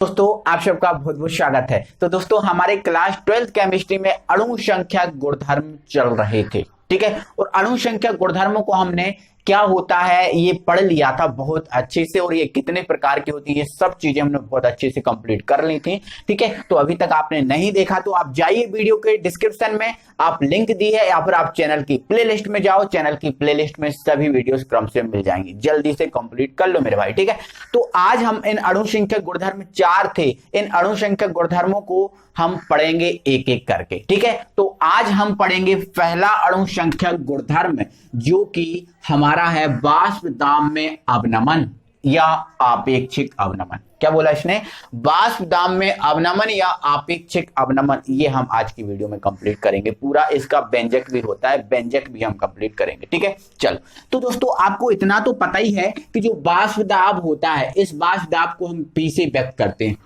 दोस्तों आप सबका बहुत बहुत स्वागत है। तो दोस्तों हमारे क्लास 12th केमिस्ट्री में अणु संख्या गुणधर्म चल रहे थे, ठीक है। और अणु संख्या गुणधर्मों को हमने क्या होता है ये पढ़ लिया था बहुत अच्छे से, और ये कितने प्रकार की होती है ये सब चीजें हमने बहुत अच्छे से कंप्लीट कर ली थी, ठीक है। तो अभी तक आपने नहीं देखा तो आप जाइए वीडियो के डिस्क्रिप्शन में, आप लिंक दी है, या फिर आप चैनल की प्लेलिस्ट में जाओ, चैनल की प्लेलिस्ट में सभी वीडियोस क्रम से मिल जाएंगी। जल्दी से कंप्लीट कर लो मेरे भाई, ठीक है। तो आज हम इन अणु संख्या गुणधर्म 4 थे, इन अणु संख्या गुणधर्मों को हम पढ़ेंगे एक एक करके, ठीक है। तो आज हम पढ़ेंगे पहला अणु संख्या गुणधर्म जो कि हमारा है वाष्पदाम्य अवनमन या आपेक्षिक अवनमन। क्या बोला इसने? वाष्पदाम्य अवनमन या आपेक्षिक अवनमन। ये हम आज की वीडियो में कंप्लीट करेंगे पूरा। इसका व्यंजक भी होता है, व्यंजक भी हम कंप्लीट करेंगे, ठीक है। चलो तो दोस्तों आपको इतना तो पता ही है कि जो वाष्पदाब होता है, इस वाष्पदाब को हम पी से व्यक्त करते हैं।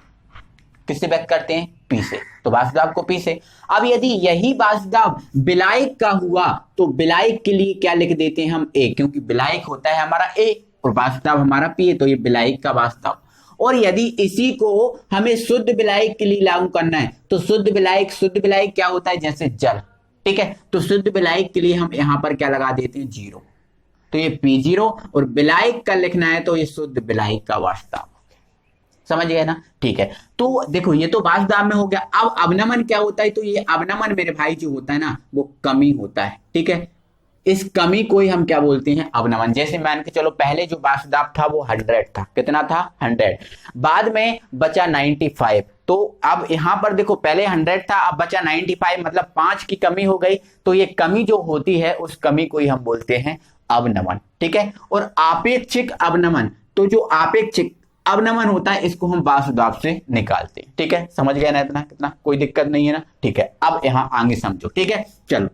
किससे व्यक्त करते हैं? पी से। तो वाष्पदाब को पी से। अब यदि यही वाष्पदाब विलायक का हुआ तो विलायक के लिए क्या लिख देते हैं हम? ए, क्योंकि विलायक होता है हमारा ए और वाष्पदाब हमारा पी है, तो ये विलायक का वाष्पदाब। और यदि इसी को हमें शुद्ध विलायक के लिए लागू करना है तो शुद्ध विलायक क्या होता है? जैसे जल, ठीक है। तो शुद्ध विलायक के लिए हम यहां पर क्या लगा देते हैं? 0। तो ये P0। और विलायक का लिखना है तो ये शुद्ध विलायक का वाष्पदाब। समझ गए ना? ठीक है। तो देखो ये तो वाष्पदाब में हो गया। अब अवनमन क्या होता है? तो ये अवनमन मेरे भाई जो होता है ना वो कमी होता है, ठीक है। इस कमी को ही हम क्या बोलते हैं? अवनमन। जैसे मान के चलो पहले जो वाष्पदाब था वो 100 था। कितना था? 100। बाद में बचा 95। तो अब यहां पर देखो पहले 100 था, अब बचा 95, मतलब 5 की कमी हो गई। तो ये कमी जो होती है उस कमी को ही हम बोलते हैं अवनमन, ठीक है। और आपेक्षिक अवनमन, तो जो आपेक्षिक अवनमन होता है इसको हम वाष्पदाब से निकालते हैं, ठीक है। समझ गए ना? इतना कितना कोई दिक्कत नहीं है ना? ठीक है। अब यहां आगे समझो, ठीक है। चलो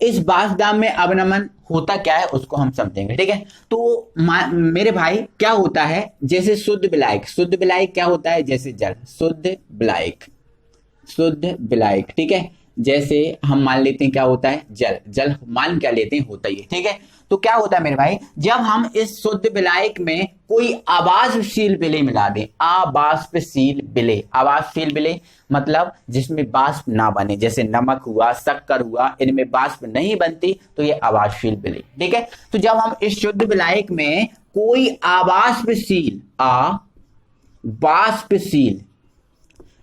इस वाष्पदाब में अवनमन होता क्या है उसको हम समझेंगे, ठीक है। तो मेरे भाई क्या होता है? जैसे शुद्ध विलायक क्या होता है? जैसे जल, शुद्ध विलायक, ठीक है। जैसे हम मान लेते हैं क्या होता है? जल मान क्या लेते हैं? होता ही है, ठीक है। तो क्या होता है मेरे भाई, जब हम इस शुद्ध विलायक में कोई अवाष्पशील विलेय मिला दें, अवाष्पशील विलेय मतलब जिसमें वाष्प ना बने, जैसे नमक हुआ, शक्कर हुआ, इनमें वाष्प नहीं बनती तो ये अवाष्पशील विलेय, ठीक है। तो जब हम इस शुद्ध विलायक में कोई अवाष्पशील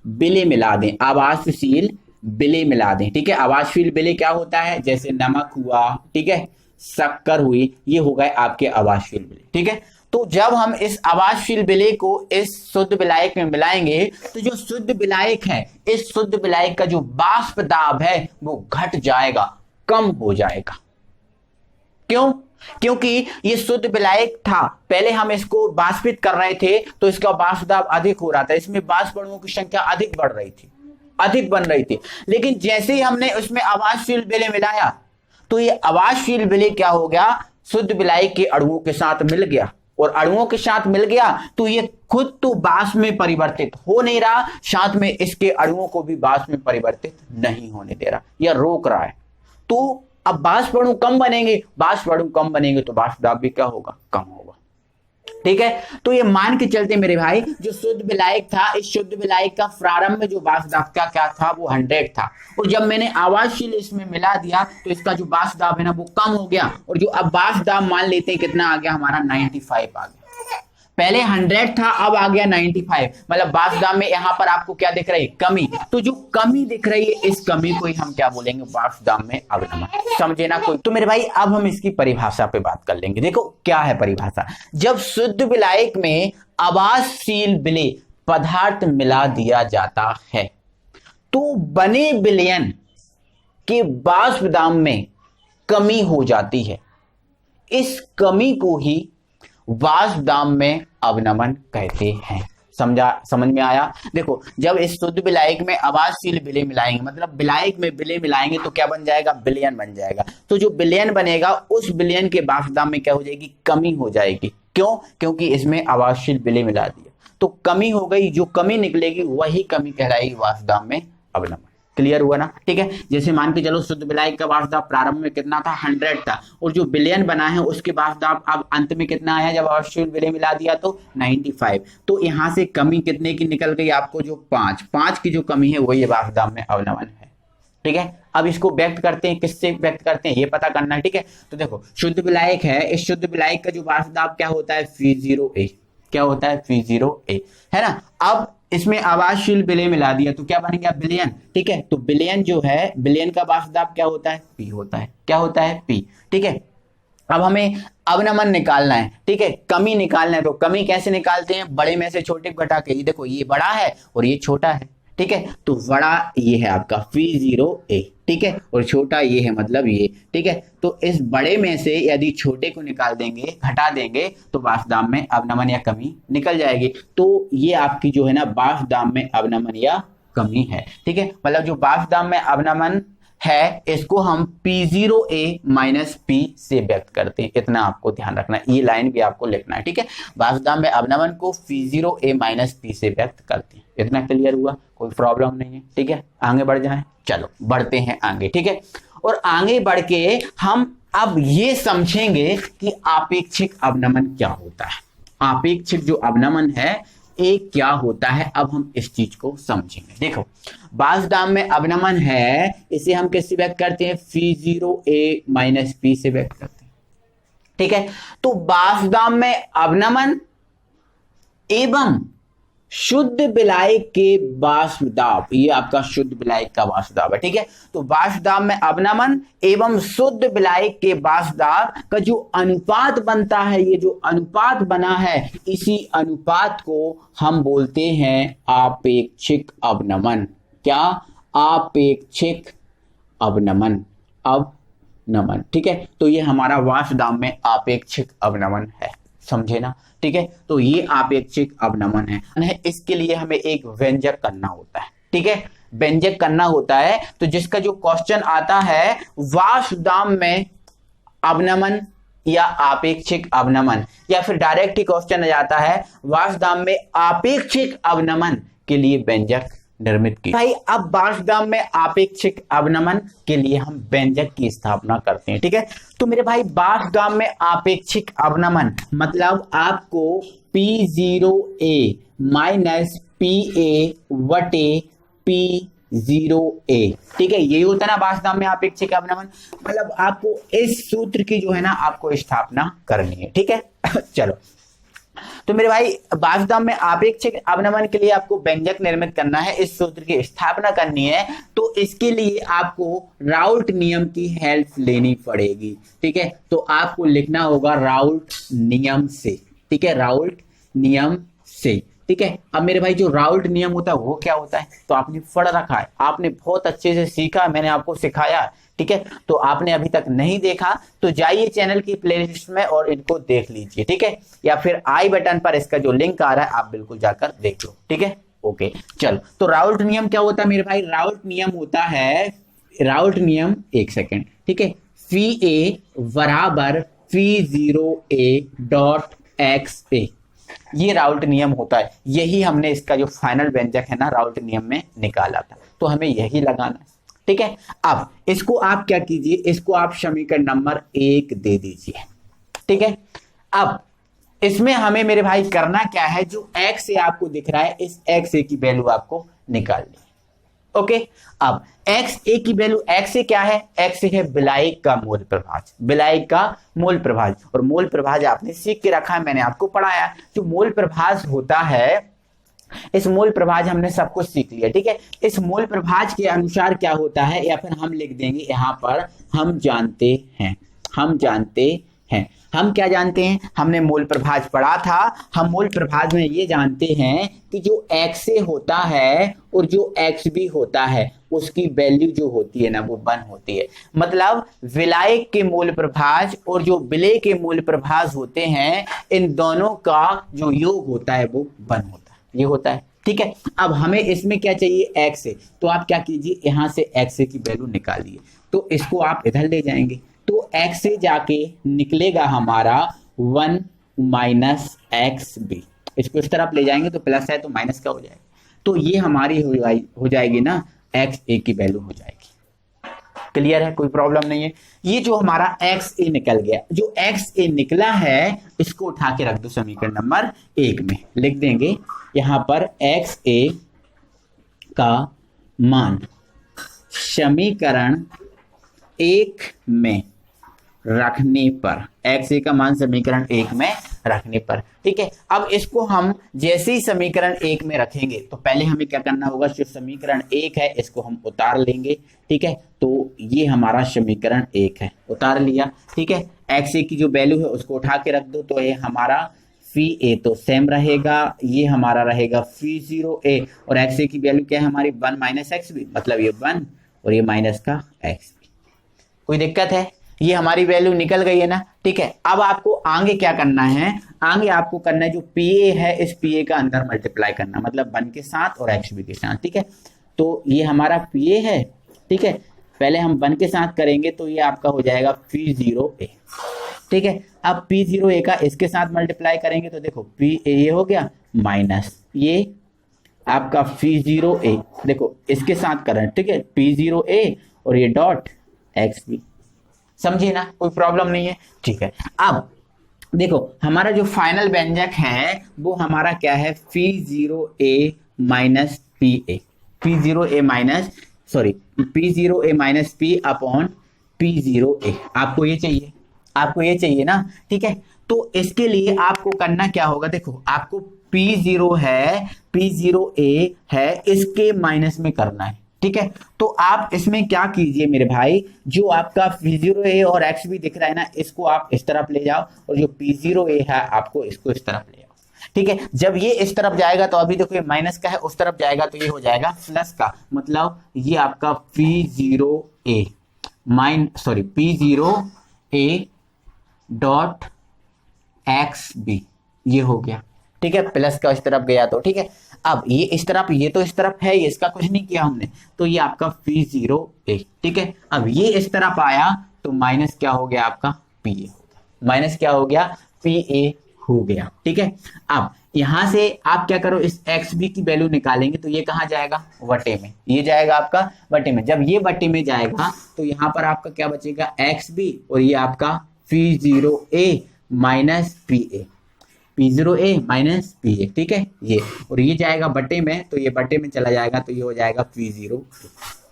विलेय मिला दें, अवाष्पशील विलेय मिला दें, ठीक है। अवाष्पशील विलेय क्या होता है? जैसे नमक हुआ, ठीक है, शक्कर हुई, ये हो गए आपके अवाष्पशील विलेय, ठीक है। तो जब हम इस अवाष्पशील विलेय को इस शुद्ध विलायक में मिलाएंगे तो जो शुद्ध विलायक है, इस शुद्ध विलायक का जो वाष्पदाब है वो घट जाएगा, कम हो जाएगा। क्यों? क्योंकि ये शुद्ध विलायक था, पहले हम इसको वाष्पित कर रहे थे तो इसका वाष्पदाब अधिक हो रहा था, इसमें वाष्प अणुओं की संख्या अधिक बढ़ रही थी, अधिक बन रही थी। लेकिन जैसे ही हमने उसमें अवाष्पशील विलेय मिलाया तो ये अवाष्पशील विलेय क्या हो गया? शुद्ध विलायक के अणुओं के साथ मिल गया, और अणुओं के साथ मिल गया तो ये खुद तो वाष्प में परिवर्तित हो नहीं रहा, साथ में इसके अणुओं को भी वाष्प में परिवर्तित नहीं होने दे रहा या रोक रहा है। तो अब वाष्प अणु कम बनेंगे, तो वाष्पदाब भी क्या होगा? कम होगा, ठीक है। तो ये मान के चलते मेरे भाई जो शुद्ध विलायक था, इस शुद्ध विलायक का प्रारंभ में जो वाष्पदाब का क्या था? वो 100 था। और जब मैंने अवाष्पशील इसमें मिला दिया तो इसका जो वाष्पदाब है ना वो कम हो गया, और जो अब वाष्पदाब मान लेते हैं कितना आ गया हमारा? 95 आ गया। पहले 100 था, अब आ गया 95, मतलब वाष्पदाब में यहां पर आपको क्या दिख रही है? कमी। तो जो कमी दिख रही है इस कमी को ही हम क्या बोलेंगे? वाष्पदाब में अवनमन। समझे ना कोई? तो मेरे भाई अब हम इसकी परिभाषा पे बात कर लेंगे। देखो क्या है परिभाषा। जब शुद्ध विलायक में अवाष्पशील विलेय पदार्थ मिला दिया जाता है तो बने विलयन के वाष्पदाब में कमी हो जाती है, इस कमी को ही वाष्पदाब में अवनमन कहते हैं। समझ में आया? देखो जब इस शुद्ध विलायक में अवाष्पशील विलेय मिलाएंगे, मतलब विलायक में विलेय मिलाएंगे तो क्या बन जाएगा? विलयन बन जाएगा। तो जो विलयन बनेगा उस विलयन के वाष्पदाब में क्या हो जाएगी? कमी हो जाएगी। क्यों? क्योंकि इसमें अवाष्पशील विलेय मिला दिया तो कमी हो गई, जो कमी निकलेगी वही कमी कहलाएगी वाष्पदाब में अवनमन। क्लियर हुआ ना, ठीक है। जैसे मान के चलो शुद्ध विलायक का वाष्पदाब प्रारंभ में कितना था, 100 था, और जो विलयन बना है उसके वाष्पदाब अब अंत में कितना आया, जब अवश्य विलय मिला दिया तो 95। तो यहाँ से कमी कितने की निकल गई आपको, जो 5 की जो कमी है वो ये वाष्पदाब में अवनमन है, ठीक है। अब इसको व्यक्त करते हैं, किससे व्यक्त करते हैं ये पता करना है, ठीक है। तो देखो शुद्ध विलायक है, इस शुद्ध विलायक का जो वाष्पदाब क्या होता है, Phe0A, क्या होता है, Phe0A, है ना। अब इसमें आवाजशील विलय मिला दिया तो क्या बन गया, विलयन, ठीक है। तो विलयन जो है, विलयन का वाष्पदाब क्या होता है, P होता है, क्या होता है, P, ठीक है। अब हमें अवनमन निकालना है, ठीक है, कमी निकालना है। तो कमी कैसे निकालते हैं, बड़े में से छोटे को घटा के। ये देखो ये बड़ा है और ये छोटा है, ठीक है। तो बड़ा ये है आपका Phe0A, ठीक है, और छोटा ये है, मतलब ये, ठीक है। तो इस बड़े में से यदि छोटे को निकाल देंगे, घटा देंगे, तो वाष्पदाब में अवनमन या कमी निकल जाएगी। तो ये आपकी जो है ना वाष्पदाब में अवनमन या कमी है, ठीक है। मतलब जो वाष्पदाब में अवनमन है इसको हम P0A माइनस P से व्यक्त करते हैं, इतना आपको ध्यान रखना है, ये लाइन भी आपको लिखना है, ठीक है। वाष्पदाब में अवनमन को Phe0A माइनस P से व्यक्त करते हैं, इतना क्लियर हुआ, कोई प्रॉब्लम नहीं है, ठीक है। आगे बढ़ जाएं, चलो बढ़ते हैं आगे, ठीक है। और आगे बढ़ के हम अब ये समझेंगे कि आपेक्षिक अवनमन क्या होता है। आपेक्षिक जो अवनमन है एक क्या होता है, अब हम इस चीज को समझेंगे। देखो वाष्पदाब में अवनमन है, इसे हम किससे व्यक्त करते हैं, Phe0A माइनस P से व्यक्त करते हैं, ठीक है। तो वाष्पदाब में अवनमन एवं शुद्ध विलायक के वाष्पदाब, ये आपका शुद्ध विलायक का वाष्पदाब है, ठीक है। तो वाष्पदाब में अवनमन एवं शुद्ध विलायक के वाष्पदाब का जो अनुपात बनता है, ये जो अनुपात बना है, इसी अनुपात को हम बोलते हैं आपेक्षिक अवनमन। क्या, आपेक्षिक अवनमन, अवनमन, ठीक है। तो ये हमारा वाष्पदाब में आपेक्षिक अवनमन है, समझे ना, ठीक है। तो ये आपेक्षिक अवनमन है, इसके लिए हमें एक व्यंजक करना होता है, ठीक है, व्यंजक करना होता है। तो जिसका जो क्वेश्चन आता है वाष्पदाब में अवनमन या आपेक्षिक अवनमन, या फिर डायरेक्ट ही क्वेश्चन आ जाता है वाष्पदाब में आपेक्षिक अवनमन के लिए व्यंजक निर्मित की। भाई अब वाष्पदाब में आपेक्षिक अवनमन के लिए हम व्यंजक की स्थापना करते हैं, ठीक है। तो मेरे भाई वाष्पदाब में आपेक्षिक अवनमन मतलब आपको P0A माइनस PA वटे P0A, ठीक है, यही होता है ना वाष्पदाब में आपेक्षिक अवनमन। मतलब आपको इस सूत्र की जो है ना आपको स्थापना करनी है, ठीक है। चलो तो मेरे भाई वाष्पदाब में आपेक्षिक अवनमन के लिए आपको व्यंजक निर्मित करना है, इस सूत्र की स्थापना करनी है। तो इसके लिए आपको राउल्ट नियम की हेल्प लेनी पड़ेगी, ठीक है। तो आपको लिखना होगा राउल्ट नियम से, ठीक है, राउल्ट नियम से, ठीक है। अब मेरे भाई जो राउल्ट नियम होता है वो क्या होता है, तो आपने पढ़ रखा है, आपने बहुत अच्छे से सीखा, मैंने आपको सिखाया, ठीक है। तो आपने अभी तक नहीं देखा तो जाइए चैनल की प्लेलिस्ट में और इनको देख लीजिए, ठीक है, या फिर आई बटन पर इसका जो लिंक आ रहा है आप बिल्कुल जाकर देख लो, ठीक है, ओके। चलो तो राउल्ट नियम क्या होता है मेरे भाई, राउल्ट नियम होता है, राउल्ट नियम, एक सेकेंड, ठीक है, Pha बराबर Phe0A डॉट XA, ये राउल्ट नियम होता है। यही हमने इसका जो फाइनल व्यंजक है ना राउल्ट नियम में निकाला था, तो हमें यही लगाना है, ठीक है। अब इसको आप क्या कीजिए, इसको आप समीकरण नंबर 1 दे दीजिए, ठीक है। अब इसमें हमें मेरे भाई करना क्या है, जो एक्स ए आपको दिख रहा है इस एक्स ए की वैल्यू आपको निकालनी है, ओके। अब एक्स ए की वैल्यू, एक्स ए क्या है, एक्स ए है विलायक का मोल प्रभाज, विलायक का मोल प्रभाज, और मोल प्रभाज आपने सीख के रखा है, मैंने आपको पढ़ाया। जो मोल प्रभाज होता है, इस मोल प्रभाज हमने सब कुछ सीख लिया, ठीक है। इस मोल प्रभाज के अनुसार क्या होता है, या फिर हम लिख देंगे यहां पर, हम जानते हैं, हम जानते हैं, हम क्या जानते हैं, हमने मोल प्रभाज पढ़ा था। हम मोल प्रभाज में ये जानते हैं कि जो XA होता है और जो XB होता है उसकी वैल्यू जो होती है ना वो 1 होती है। मतलब विलायक के मोल प्रभाज और जो विलेय के मोल प्रभाज होते हैं, इन दोनों का जो योग होता है वो 1 होता है, ये होता है, ठीक है। अब हमें इसमें क्या चाहिए, XA, तो आप क्या कीजिए, यहां से XA की वैल्यू निकालिए, तो इसको आप इधर ले जाएंगे, तो XA जाके निकलेगा हमारा 1 माइनस XB, इसको इस तरफ ले जाएंगे तो प्लस है तो माइनस का हो जाएगा, तो ये हमारी हो जाएगी ना एक्स ए की वैल्यू हो जाएगी। क्लियर है, कोई प्रॉब्लम नहीं है। ये जो हमारा एक्स ए निकल गया, जो एक्स ए निकला है इसको उठा के रख दो समीकरण नंबर 1 में। लिख देंगे यहां पर एक्स ए का मान समीकरण 1 में रखने पर, एक्स ए का मान समीकरण 1 में रखने पर, ठीक है। अब इसको हम जैसे ही समीकरण 1 में रखेंगे तो पहले हमें क्या करना होगा, जो समीकरण 1 है इसको हम उतार लेंगे, ठीक है। तो ये हमारा समीकरण 1 है, उतार लिया, ठीक है। एक्स ए की जो वैल्यू है उसको उठा के रख दो, तो ये हमारा फी ए तो सेम रहेगा, ये हमारा रहेगा फी 0 ए, और एक्स ए की वैल्यू क्या है हमारी 1 माइनस एक्स बी, मतलब ये 1 और ये माइनस का एक्स बी। कोई दिक्कत है, ये हमारी वैल्यू निकल गई है ना, ठीक है। अब आपको आगे क्या करना है, आगे आपको करना है जो पी ए है इस पी ए का अंदर मल्टीप्लाई करना, मतलब 1 के साथ और एक्स बी के साथ, ठीक है। तो ये हमारा पी ए है, ठीक है। पहले हम 1 के साथ करेंगे तो ये आपका हो जाएगा फी 0 ए, ठीक है। अब पी 0 ए का इसके साथ मल्टीप्लाई करेंगे तो देखो पी ए ये हो गया माइनस ये आपका फी 0 ए, देखो इसके साथ करें, ठीक है, पी 0 ए और ये डॉट एक्स बी, समझिए ना, कोई प्रॉब्लम नहीं है, ठीक है। अब देखो हमारा जो फाइनल व्यंजक है वो हमारा क्या है, phi 0 A minus P A, P 0 A minus sorry P 0 A minus P upon P 0 A. आपको ये चाहिए, आपको ये चाहिए ना, ठीक है। तो इसके लिए आपको करना क्या होगा, देखो आपको P0 है, P0 A है, इसके माइनस में करना है, ठीक है। तो आप इसमें क्या कीजिए मेरे भाई, जो आपका P0 A और एक्स भी दिख रहा है ना, इसको आप इस तरफ ले जाओ, और जो P0 A है आपको इसको इस तरफ ले जाओ, ठीक है। जब ये इस तरफ जाएगा तो अभी देखो ये माइनस का है, उस तरफ जाएगा तो ये हो जाएगा प्लस का, मतलब ये आपका P0 A P0 A dot x b ये हो गया, ठीक है। प्लस का इस तरफ गया तो ठीक है। अब ये इस तरफ, ये तो इस तरफ है, ये इसका कुछ नहीं किया हमने, तो ये आपका फी 0 ए, ठीक है। अब ये इस तरफ आया तो माइनस क्या हो गया आपका पी ए, माइनस क्या हो गया पी ए हो गया, ठीक है। अब यहां से आप क्या करो, इस एक्स बी की वैल्यू निकालेंगे तो ये कहां जाएगा, वटे में, ये जाएगा आपका वटे में। जब ये वटे में जाएगा तो यहां पर आपका क्या बचेगा एक्स बी, और ये आपका phi 0 A minus P A, P0 A minus P A, ठीक है ये, और ये जाएगा बटे में, तो ये बटे में चला जाएगा तो ये हो जाएगा P0,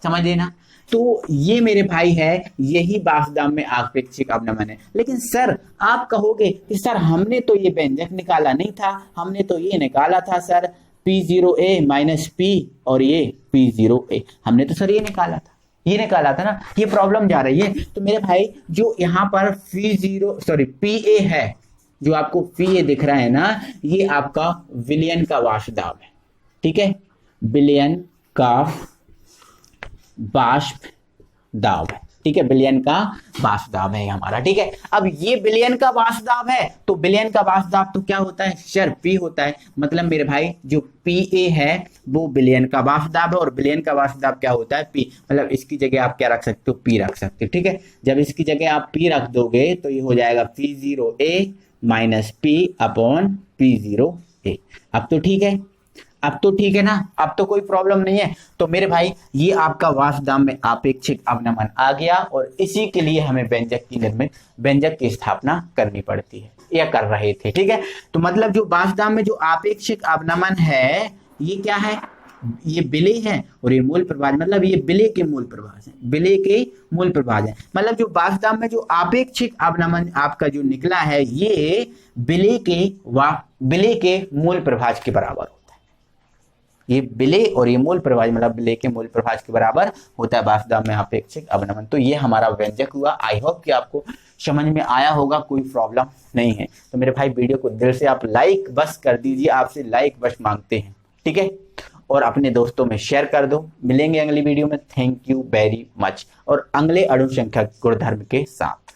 समझिए ना। तो ये मेरे भाई है, यही वास्तव में आपेक्षिक अवनमन है। लेकिन सर आप कहोगे कि सर हमने तो ये व्यंजक निकाला नहीं था, हमने तो ये निकाला था sir P0 A minus P और ये P0 A, हमने तो सर ये निकाला था, ये निकाला था ना, ये प्रॉब्लम जा रही है। तो मेरे भाई जो यहाँ पर पी ए है, जो आपको पी ए दिख रहा है ना, ये आपका विलयन का वाष्पदाब है, ठीक है, विलयन का वाष्पदाब है, ठीक है, विलयन का वाष्पदाब है हमारा, ठीक है। अब ये विलयन का वाष्पदाब है, तो विलयन का वाष्पदाब तो क्या होता है सर, पी होता है, मतलब मेरे भाई जो पी ए है वो विलयन का वाष्पदाब है, और विलयन का वाष्पदाब क्या होता है पी, मतलब इसकी जगह आप क्या रख सकते हो, पी रख सकते हो, ठीक है। जब इसकी जगह आप पी रख दोगे तो ये हो जाएगा P0 A minus P upon P0 A। अब तो ठीक है, अब तो ठीक है ना, अब तो कोई प्रॉब्लम नहीं है। तो मेरे भाई ये आपका वाष्पदाब में आपेक्षिक अवनमन आ गया, और इसी के लिए हमें व्यंजक की स्थापना करनी पड़ती है, या कर रहे थे, ठीक है। तो मतलब जो वाष्पदाब में जो आपेक्षिक अवनमन है ये क्या है, ये विलेय है, और ये मूल प्रभाज, मतलब ये विलेय के मूल प्रभाज है, विलेय के मूल प्रभाज है। मतलब जो वाष्पदाब में जो आपेक्षिक अवनमन आपका जो निकला है ये विलेय के मूल प्रभाज के बराबर होता है। ये विलेय और ये मूल प्रभाज, मतलब विलेय के मूल प्रभाज के बराबर होता है वाष्पदाब में आपेक्षिक अवनमन। तो ये हमारा व्यंजक हुआ। आई होप कि आपको समझ में आया होगा, कोई प्रॉब्लम नहीं है। तो मेरे भाई वीडियो को दिल से आप लाइक बस कर दीजिए, आपसे लाइक बस मांगते हैं, ठीक है, और अपने दोस्तों में शेयर कर दो। मिलेंगे अगली वीडियो में, थैंक यू वेरी मच, और अगले अणु संख्या गुणधर्म के साथ।